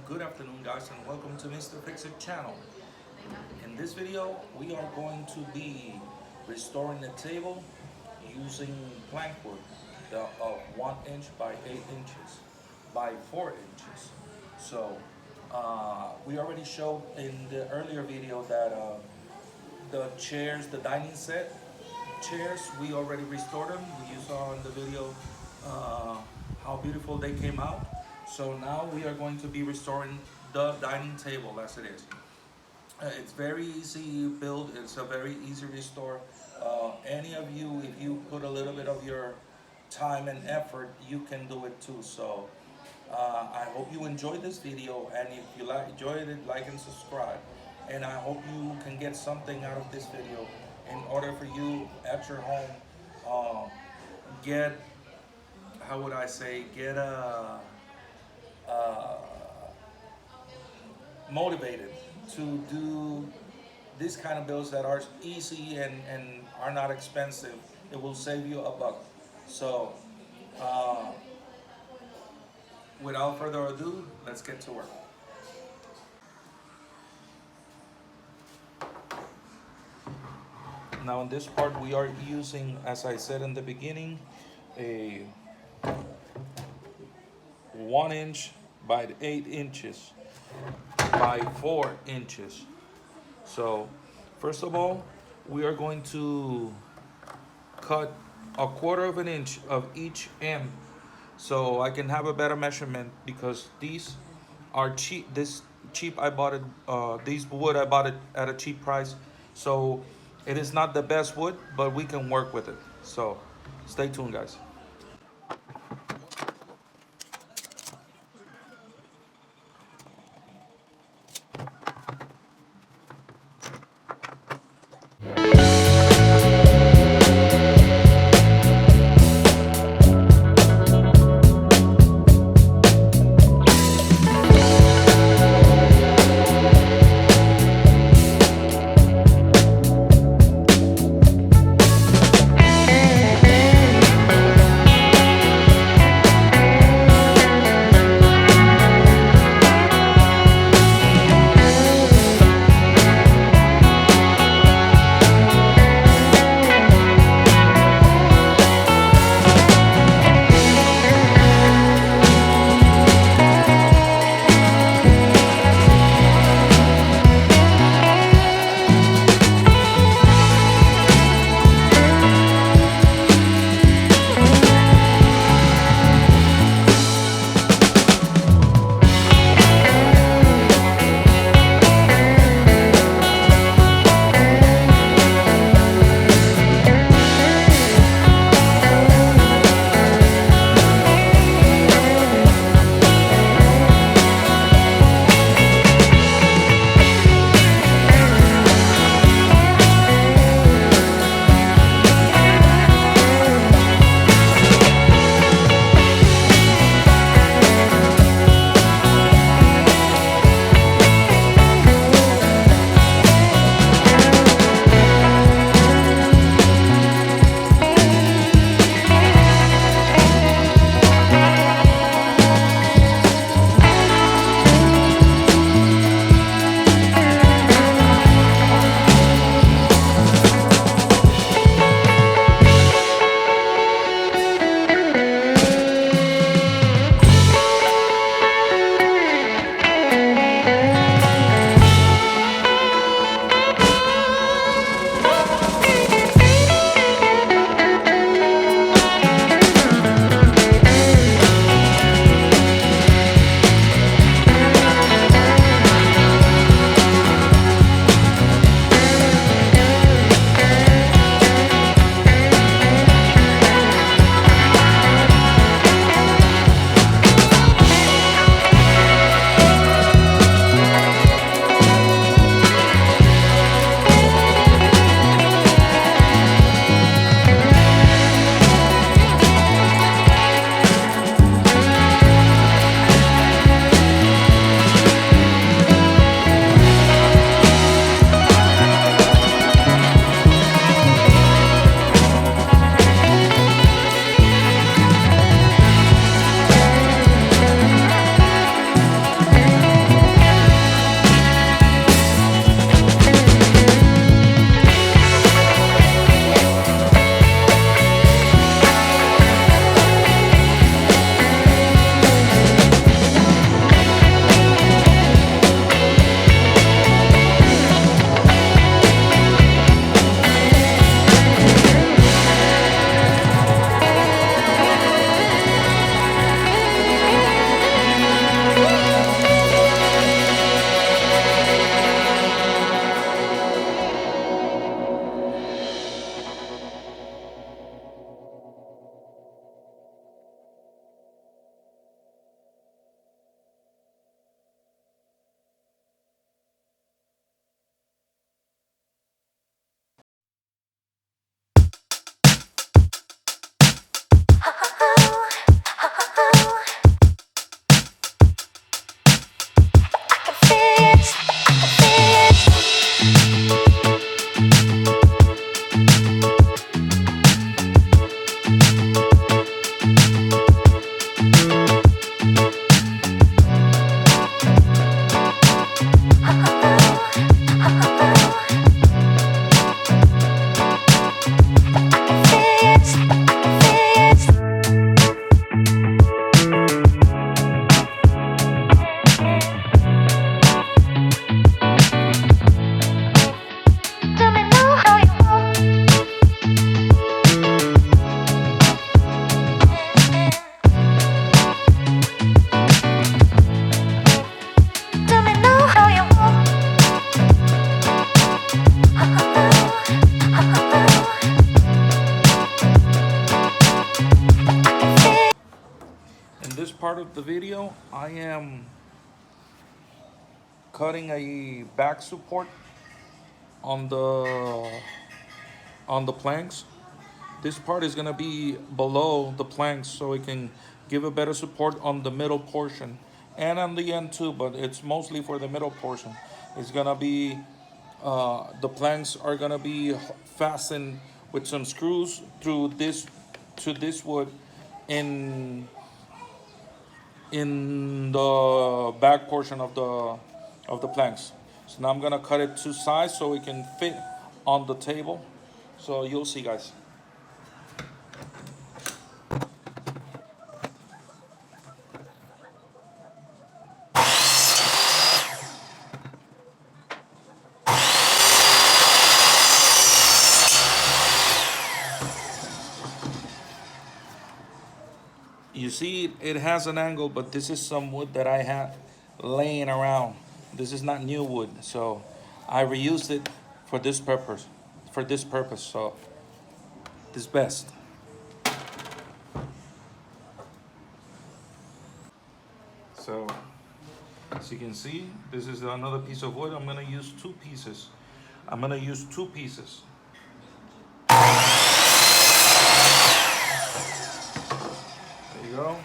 Good afternoon, guys, and welcome to Mr. Fix-It channel. In this video, we are going to be restoring the table using plank wood of 1 inch by 8 inches by 4 inches. So, we already showed in the earlier video that the chairs, the dining set chairs, we already restored them. You saw in the video how beautiful they came out. So now we are going to be restoring the dining table as it is. It's very easy build. It's a very easy restore. Any of you, if you put a little bit of your time and effort, you can do it too. So I hope you enjoyed this video, and if you enjoyed it, like and subscribe. And I hope you can get something out of this video in order for you at your home get, how would I say, get motivated to do these kind of builds that are easy and are not expensive. It will save you a buck. So uh, without further ado, let's get to work. Now in this part we are using, as I said in the beginning, a 1 inch by 8 inches by 4 inches. So first of all, we are going to cut 1/4 inch of each end so I can have a better measurement, because these are cheap. This cheap, I bought it, these wood I bought it at a cheap price. So it is not the best wood, but we can work with it. So stay tuned, guys. the video, I am cutting a back support on the planks. This part is gonna be below the planks so it can give a better support on the middle portion and on the end too, but it's mostly for the middle portion. It's gonna be the planks are gonna be fastened with some screws through this to this wood in the back portion of the planks. So now I'm gonna cut it to size so it can fit on the table. So you'll see, guys. You see, it has an angle, but this is some wood that I had laying around. This is not new wood, so I reused it for this purpose. For this purpose, so this best. So, as you can see, this is another piece of wood. I'm gonna use two pieces. I'm gonna use two pieces. There you go.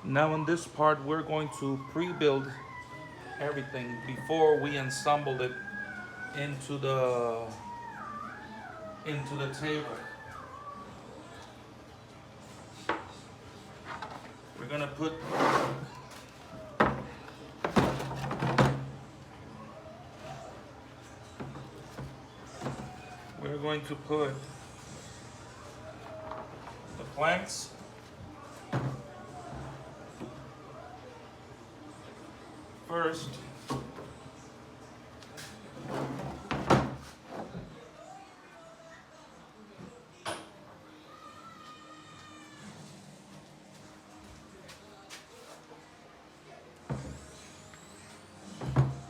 Now in this part, we're going to pre-build everything before we assemble it into the table. We're gonna put the planks first.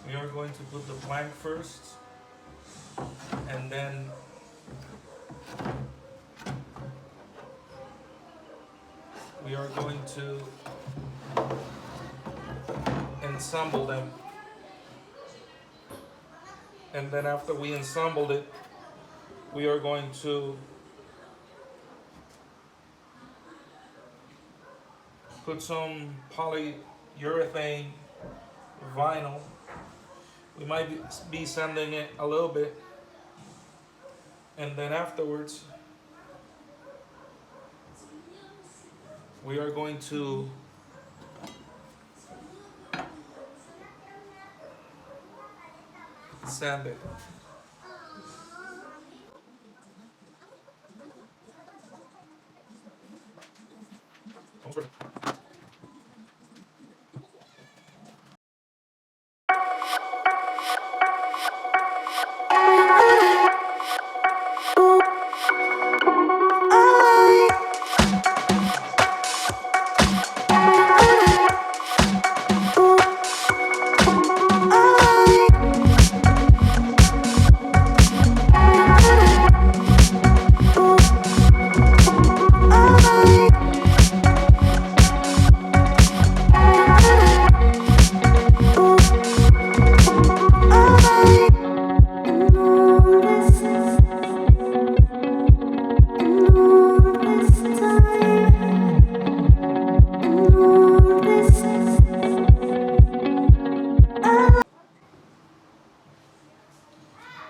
We are going to put the plank first, and then we are going to assemble them. And then after we assembled it, we are going to put some polyurethane vinyl. We might be sanding it a little bit. And then afterwards, we are going to sand it.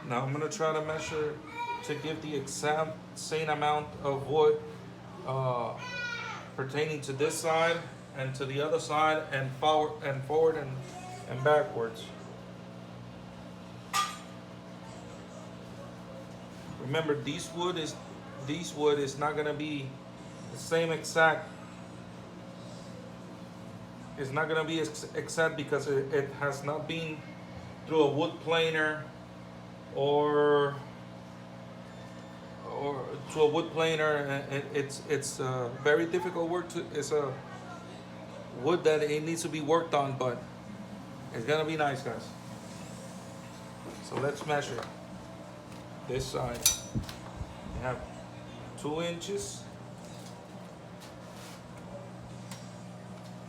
Now I'm gonna try to measure to give the exact same amount of wood pertaining to this side and to the other side, and forward and backwards. Remember, this wood is not gonna be the same exact. It's not gonna be exact because it has not been through a wood planer or to a wood planer. It's very difficult work. It's a wood that it needs to be worked on, but it's gonna be nice, guys. So let's measure this side. We have 2 inches,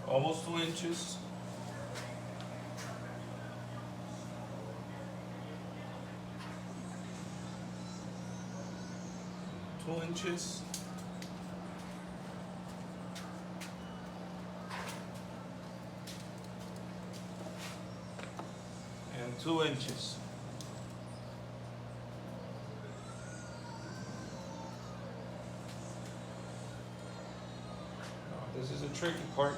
almost 2 inches. Two inches. And 2 inches. Now, this is a tricky part.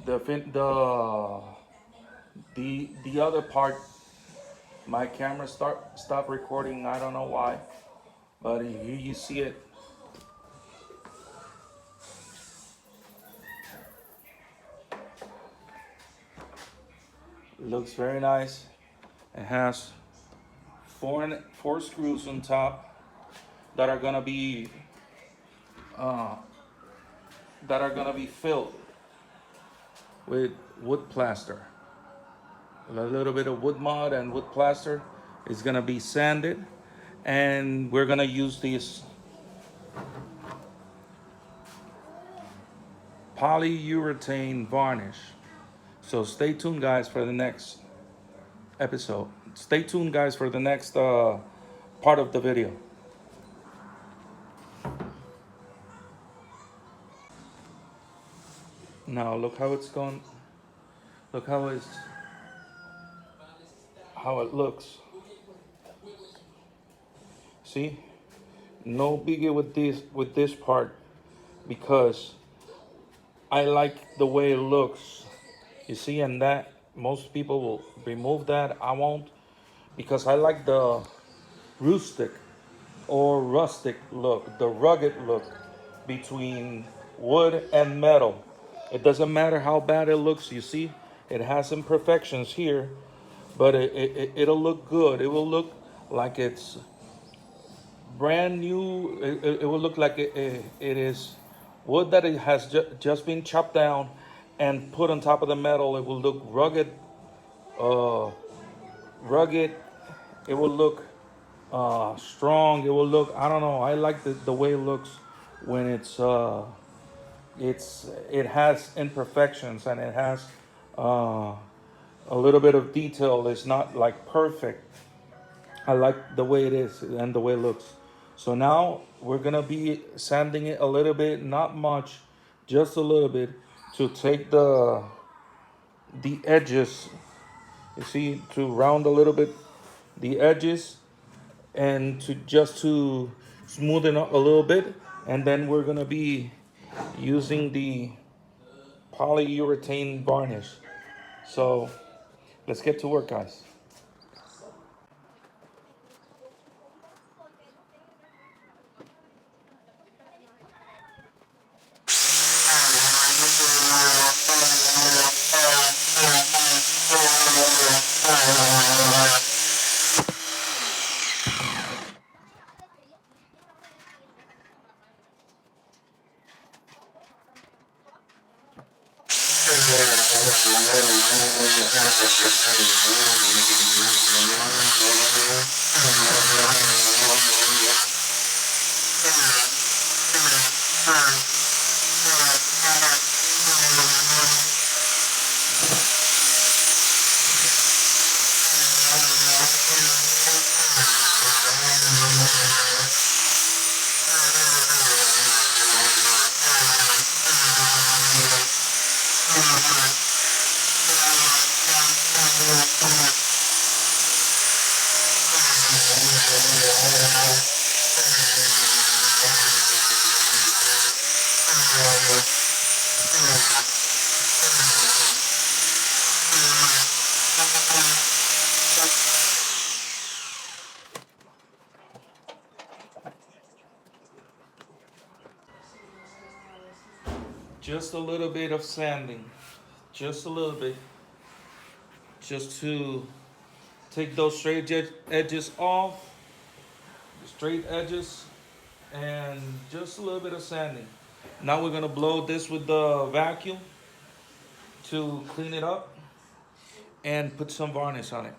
the other part, my camera stopped recording. I don't know why, but here you see it. Looks very nice. It has four screws on top that are gonna be uh, filled with wood plaster. A little bit of wood mud and wood plaster is gonna be sanded, and we're gonna use this polyurethane varnish. So stay tuned, guys, for the next episode. Stay tuned, guys, for the next part of the video. Now look how it's going. Look how it looks. See, no biggie with this part, because I like the way it looks. You see, and that most people will remove that. I won't, because I like the rustic or rustic look, the rugged look between wood and metal. It doesn't matter how bad it looks. You see, it has imperfections here, but it'll look good. It will look like it's brand new. It will look like it is wood that it has just been chopped down and put on top of the metal. It will look rugged. Rugged. It will look strong. It will look. I don't know. I like the way it looks when it has imperfections, and it has a little bit of detail. It's not like perfect. I like the way it is and the way it looks. So now we're gonna be sanding it a little bit, not much, just a little bit, to take the edges. You see, to round a little bit the edges, and to smoothen up a little bit. And then we're gonna be using the polyurethane varnish. So let's get to work, guys. Just a little bit of sanding, just a little bit, just to take those straight edges off, the straight edges, and just a little bit of sanding. Now we're gonna blow this with the vacuum to clean it up and put some varnish on it.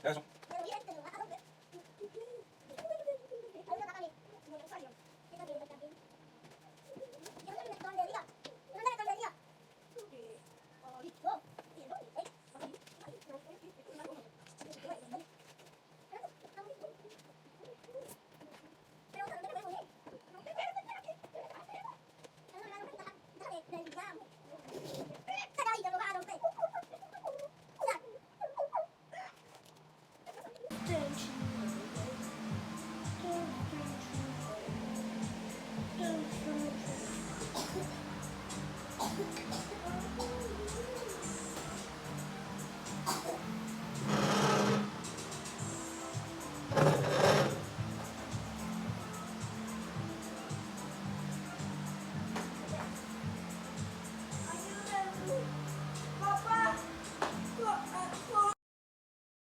계속